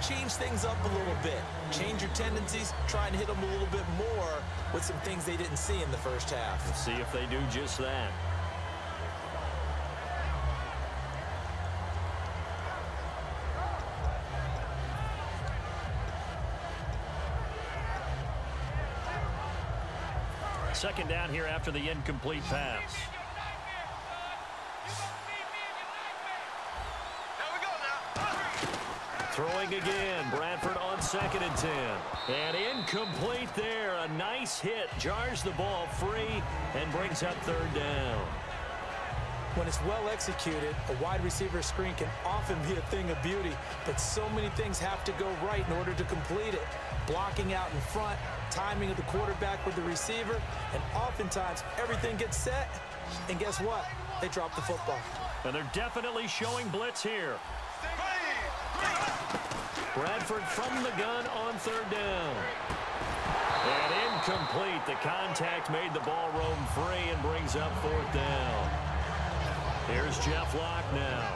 change things up a little bit. Change your tendencies, try and hit them a little bit more with some things they didn't see in the first half. Let's see if they do just that. Second down here after the incomplete pass. Throwing again. Bradford on 2nd and 10. And incomplete there. A nice hit. Jars the ball free and brings up 3rd down. When it's well executed, a wide receiver screen can often be a thing of beauty, but so many things have to go right in order to complete it. Blocking out in front, timing of the quarterback with the receiver, and oftentimes everything gets set, and guess what? They drop the football. And they're definitely showing blitz here. Bradford from the gun on 3rd down. And incomplete. The contact made the ball roam free and brings up 4th down. Here's Jeff Locke now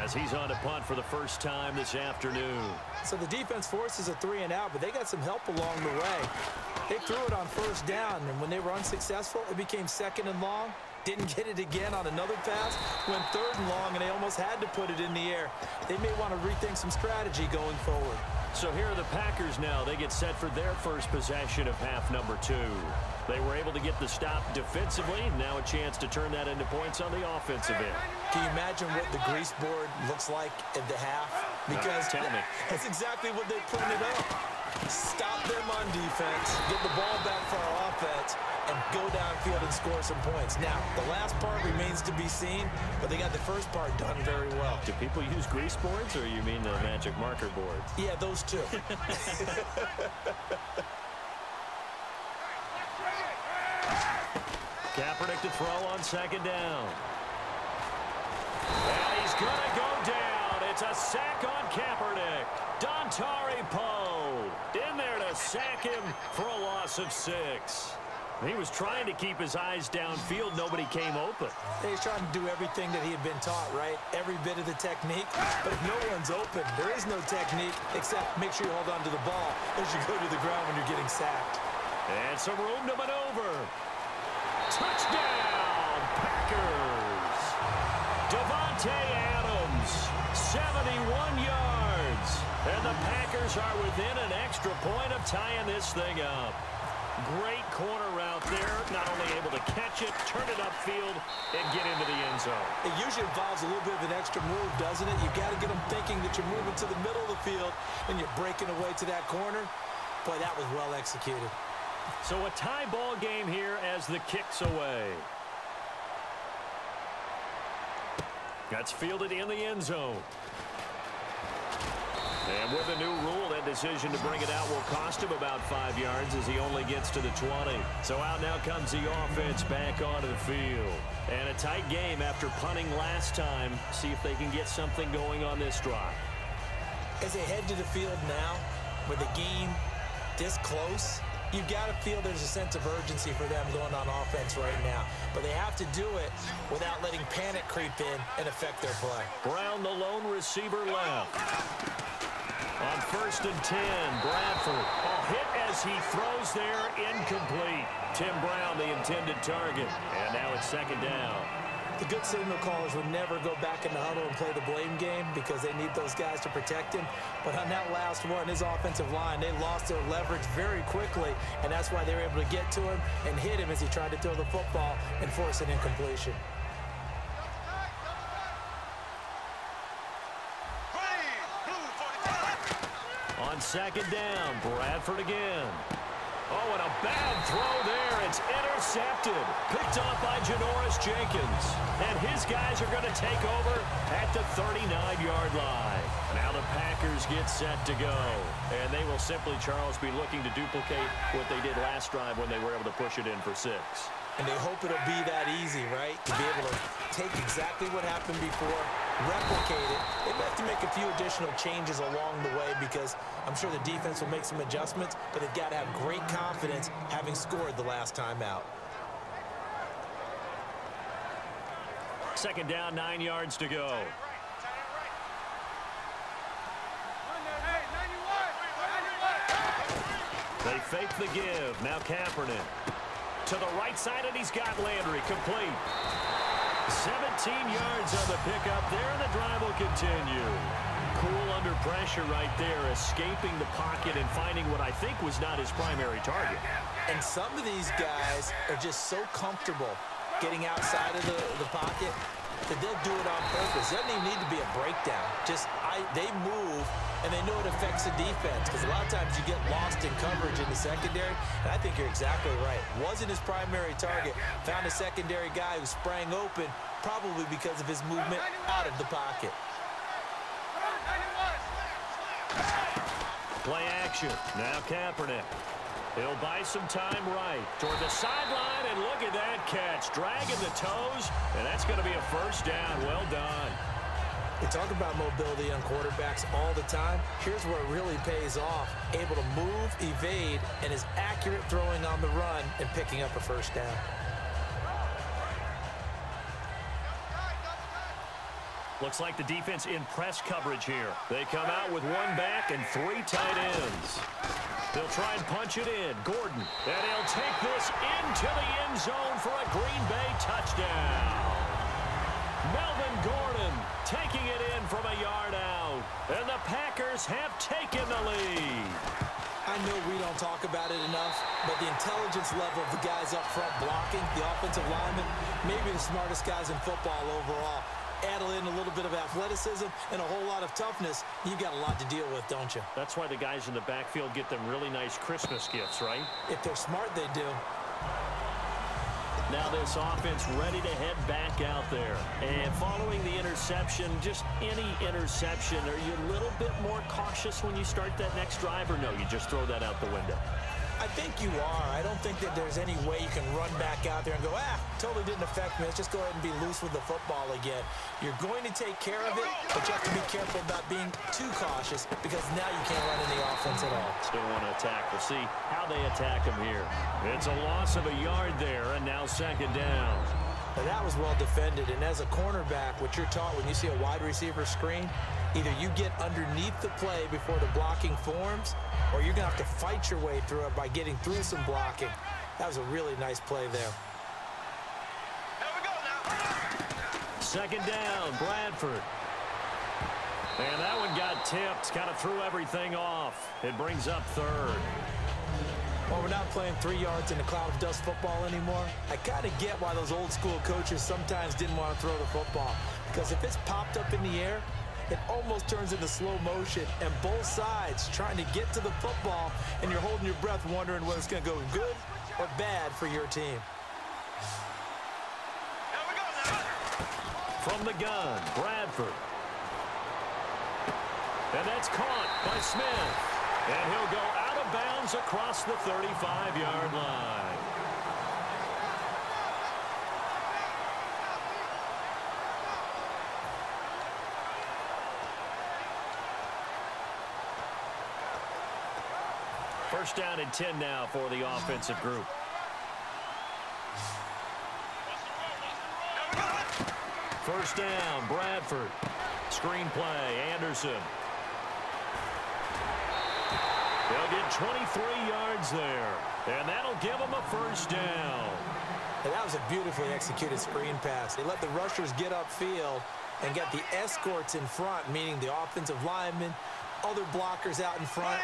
as he's on to punt for the first time this afternoon. So the defense forces a 3-and-out, but they got some help along the way. They threw it on 1st down, and when they were unsuccessful, it became 2nd and long. Didn't get it again on another pass. Went 3rd and long, and they almost had to put it in the air. They may want to rethink some strategy going forward. So here are the Packers now. They get set for their first possession of half number 2. They were able to get the stop defensively. Now a chance to turn that into points on the offensive end. Can you imagine what the grease board looks like at the half? Because tell me. That's exactly what they printed up. Stop them on defense, get the ball back for our offense, and go downfield and score some points. Now, the last part remains to be seen, but they got the first part done very well. Do people use grease boards, or you mean the magic marker boards? Yeah, those two. Kaepernick to throw on 2nd down. And he's going to go down. It's a sack on Kaepernick. Dontari Poe in there to sack him for a loss of 6. He was trying to keep his eyes downfield. Nobody came open. He's trying to do everything that he had been taught, right? Every bit of the technique. But if no one's open, there is no technique except make sure you hold on to the ball as you go to the ground when you're getting sacked. And some room to maneuver. Touchdown, Packers. Davante Adams, 71 yards. And the Packers are within an extra point of tying this thing up. Great corner route there. Not only able to catch it, turn it upfield, and get into the end zone. It usually involves a little bit of an extra move, doesn't it? You've got to get them thinking that you're moving to the middle of the field and you're breaking away to that corner. Boy, that was well executed. So a tie ball game here as the kick's away. That's fielded in the end zone. And with a new rule, that decision to bring it out will cost him about 5 yards as he only gets to the 20. So out now comes the offense back onto the field. And a tight game after punting last time. See if they can get something going on this drive. As they head to the field now, with the game this close, you've got to feel there's a sense of urgency for them going on offense right now. But they have to do it without letting panic creep in and affect their play. Brown, the lone receiver, left. On 1st and 10, Bradford. A hit as he throws there, incomplete. Tim Brown, the intended target. And now it's 2nd down. The good signal callers would never go back in the huddle and play the blame game because they need those guys to protect him. But on that last one, his offensive line, they lost their leverage very quickly, and that's why they were able to get to him and hit him as he tried to throw the football and force an incompletion. On 2nd down, Bradford again. Oh, and a bad throw there. It's intercepted. Picked off by Janoris Jenkins. And his guys are going to take over at the 39-yard line. Now the Packers get set to go. And they will simply, Charles, be looking to duplicate what they did last drive when they were able to push it in for 6. And they hope it'll be that easy, right? To be able to take exactly what happened before, replicate it. They have to make a few additional changes along the way because I'm sure the defense will make some adjustments, but they've got to have great confidence having scored the last time out. 2nd down, 9 yards to go. They fake the give. Now Kaepernick. To the right side, and he's got Landry complete. 17 yards on the pickup there, and the drive will continue. Cool under pressure right there, escaping the pocket and finding what I think was not his primary target. And some of these guys are just so comfortable getting outside of the pocket that they'll do it on purpose. It doesn't even need to be a breakdown. They move, and they know it affects the defense, because a lot of times you get lost in coverage in the secondary, and I think you're exactly right. Wasn't his primary target. Found a secondary guy who sprang open, probably because of his movement out of the pocket. Play action. Now Kaepernick. He'll buy some time right toward the sideline, and look at that catch. Dragging the toes, and that's going to be a first down. Well done. They talk about mobility on quarterbacks all the time. Here's where it really pays off. Able to move, evade, and is accurate throwing on the run and picking up a first down. Looks like the defense in press coverage here. They come out with one back and three tight ends. They'll try and punch it in. Gordon. And he'll take this into the end zone for a Green Bay touchdown. Melvin Gordon taking it in from a yard out. And the Packers have taken the lead. I know we don't talk about it enough, but the intelligence level of the guys up front blocking, the offensive linemen, maybe the smartest guys in football overall. Add in a little bit of athleticism and a whole lot of toughness, you've got a lot to deal with, don't you? That's why the guys in the backfield get them really nice Christmas gifts, right? If they're smart, they do. Now this offense ready to head back out there. And following the interception, just any interception, are you a little bit more cautious when you start that next drive, or no, you just throw that out the window? I think you are. I don't think that there's any way you can run back out there and go, totally didn't affect me. Let's just go ahead and be loose with the football again. You're going to take care of it, but you have to be careful about being too cautious, because now you can't run in the offense at all. Still want to attack. We'll see how they attack him here. It's a loss of a yard there, and now second down. Now that was well defended, and as a cornerback, what you're taught when you see a wide receiver screen, either you get underneath the play before the blocking forms, or you're going to have to fight your way through it by getting through some blocking. That was a really nice play there. Here we go now. Second down, Bradford. And that one got tipped, kind of threw everything off. It brings up third. Well, we're not playing 3 yards in a cloud of dust football anymore. I kind of get why those old school coaches sometimes didn't want to throw the football, because if it's popped up in the air, it almost turns into slow motion, and both sides trying to get to the football, and you're holding your breath wondering whether it's going to go good or bad for your team. Here we go now. From the gun, Bradford. And that's caught by Smith. And he'll go out of bounds across the 35-yard line. First down and 10 now for the offensive group. First down, Bradford. Screen play, Anderson. They'll get 23 yards there, and that'll give them a first down. And that was a beautifully executed screen pass. They let the rushers get upfield and get the escorts in front, meaning the offensive linemen, other blockers out in front.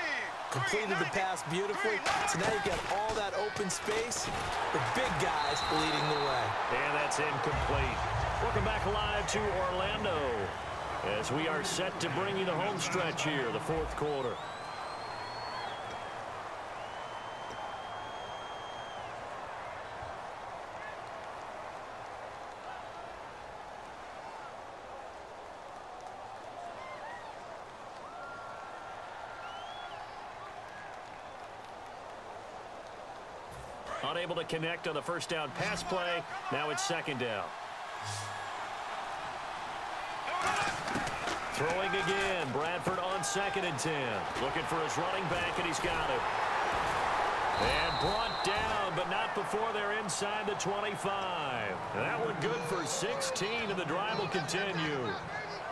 Completed the pass beautifully. So now you've got all that open space with big guys leading the way. And that's incomplete. Welcome back live to Orlando as we are set to bring you the home stretch here, the fourth quarter. Unable to connect on the first down pass play. Now it's second down. Throwing again. Bradford on second and 10. Looking for his running back, and he's got it. And brought down, but not before they're inside the 25. That one good for 16, and the drive will continue.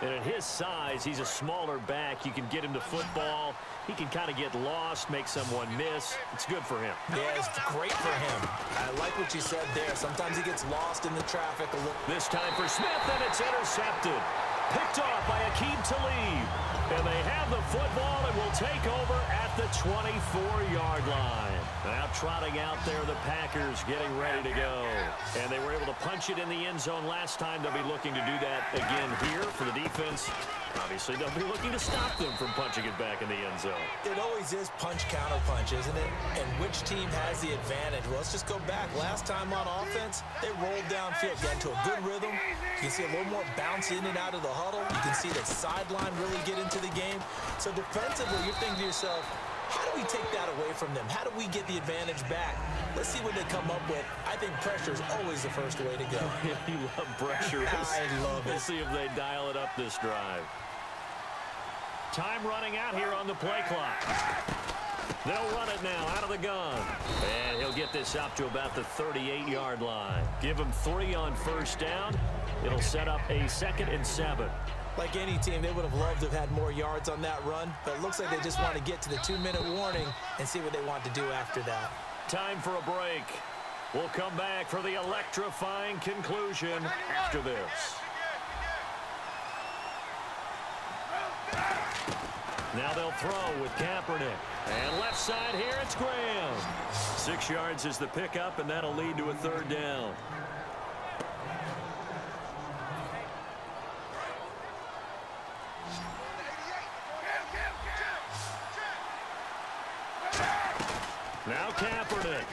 And at his size, he's a smaller back. You can get him to football. He can kind of get lost, make someone miss. It's good for him. Yeah, it's great for him. I like what you said there. Sometimes he gets lost in the traffic a little. This time for Smith, and it's intercepted. Picked off by Aqib Talib. And they have the football and will take over at the 24-yard line. Now trotting out there, the Packers getting ready to go. And they were able to punch it in the end zone last time. They'll be looking to do that again here for the defense. Obviously, they'll be looking to stop them from punching it back in the end zone. It always is punch-counter-punch, isn't it? And which team has the advantage? Well, let's just go back. Last time on offense, they rolled downfield, got into a good rhythm. You can see a little more bounce in and out of the huddle. You can see the sideline really get into the game. So defensively, you're thinking to yourself, how do we take that away from them? How do we get the advantage back? Let's see what they come up with. I think pressure is always the first way to go. You love pressure. I love it. We'll see if they dial it up this drive. Time running out here on the play clock. They'll run it now out of the gun. And he'll get this up to about the 38-yard line. Give him 3 on first down. It'll set up a 2nd and 7. Like any team, they would have loved to have had more yards on that run, but it looks like they just want to get to the 2-minute warning and see what they want to do after that. Time for a break. We'll come back for the electrifying conclusion after this. Now they'll throw with Kaepernick. And left side here, it's Graham. 6 yards is the pickup, and that'll lead to a 3rd down. Now Kaepernick.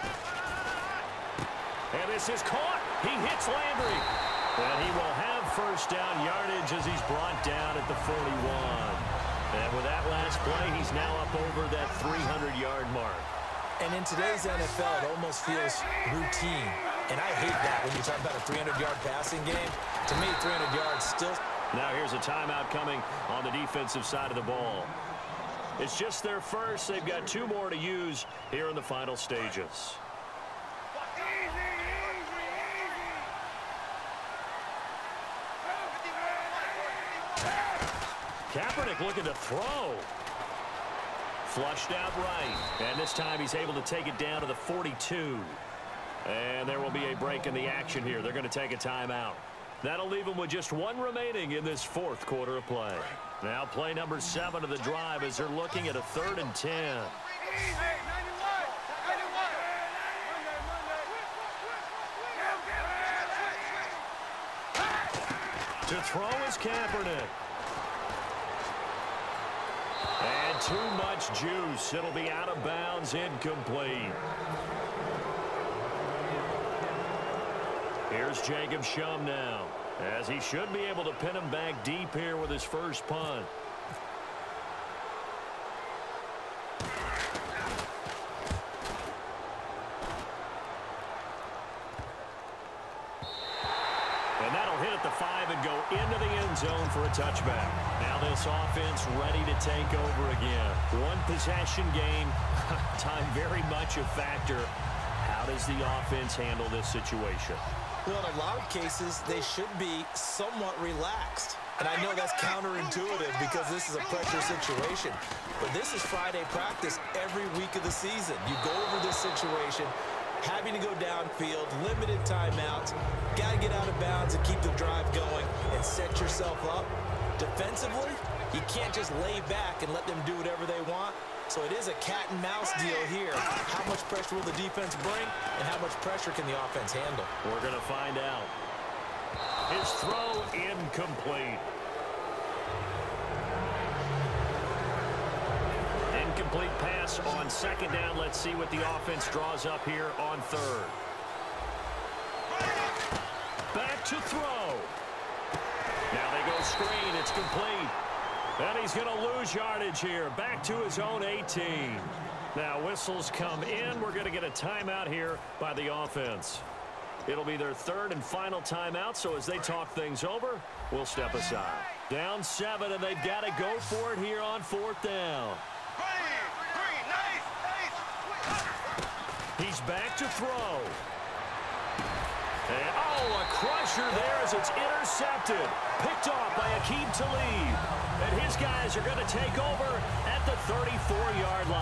And this is caught. He hits Landry. And he will have first down yardage as he's brought down at the 41. And with that last play, he's now up over that 300-yard mark. And in today's NFL, it almost feels routine. And I hate that when you talk about a 300-yard passing game. To me, 300 yards still. Now here's a timeout coming on the defensive side of the ball. It's just their first. They've got 2 more to use here in the final stages. Kaepernick looking to throw. Flushed out right. And this time he's able to take it down to the 42. And there will be a break in the action here. They're going to take a timeout. That'll leave them with just 1 remaining in this 4th quarter of play. Now play number 7 of the drive as they're looking at a 3rd and 10. To throw is Kaepernick. And too much juice. It'll be out of bounds, incomplete. Here's Jacob Shum now, as he should be able to pin him back deep here with his first punt. And that'll hit at the 5 and go into the end zone for a touchback. Now this offense ready to take over again. 1 possession game, time very much a factor. How does the offense handle this situation? Well, in a lot of cases, they should be somewhat relaxed. And I know that's counterintuitive because this is a pressure situation. But this is Friday practice every week of the season. You go over this situation, having to go downfield, limited timeouts, got to get out of bounds and keep the drive going and set yourself up. Defensively, you can't just lay back and let them do whatever they want. So it is a cat-and-mouse deal here. How much pressure will the defense bring, and how much pressure can the offense handle? We're going to find out. His throw incomplete. Incomplete pass on 2nd down. Let's see what the offense draws up here on 3rd. Back to throw. Now they go screen. It's complete. And he's going to lose yardage here. Back to his own 18. Now whistles come in. We're going to get a timeout here by the offense. It'll be their 3rd and final timeout, so as they talk things over, we'll step aside. Down 7, and they've got to go for it here on 4th down. He's back to throw. And, oh, a crusher there as it's intercepted. Picked off by Aqib Talib. And his guys are going to take over at the 34-yard line.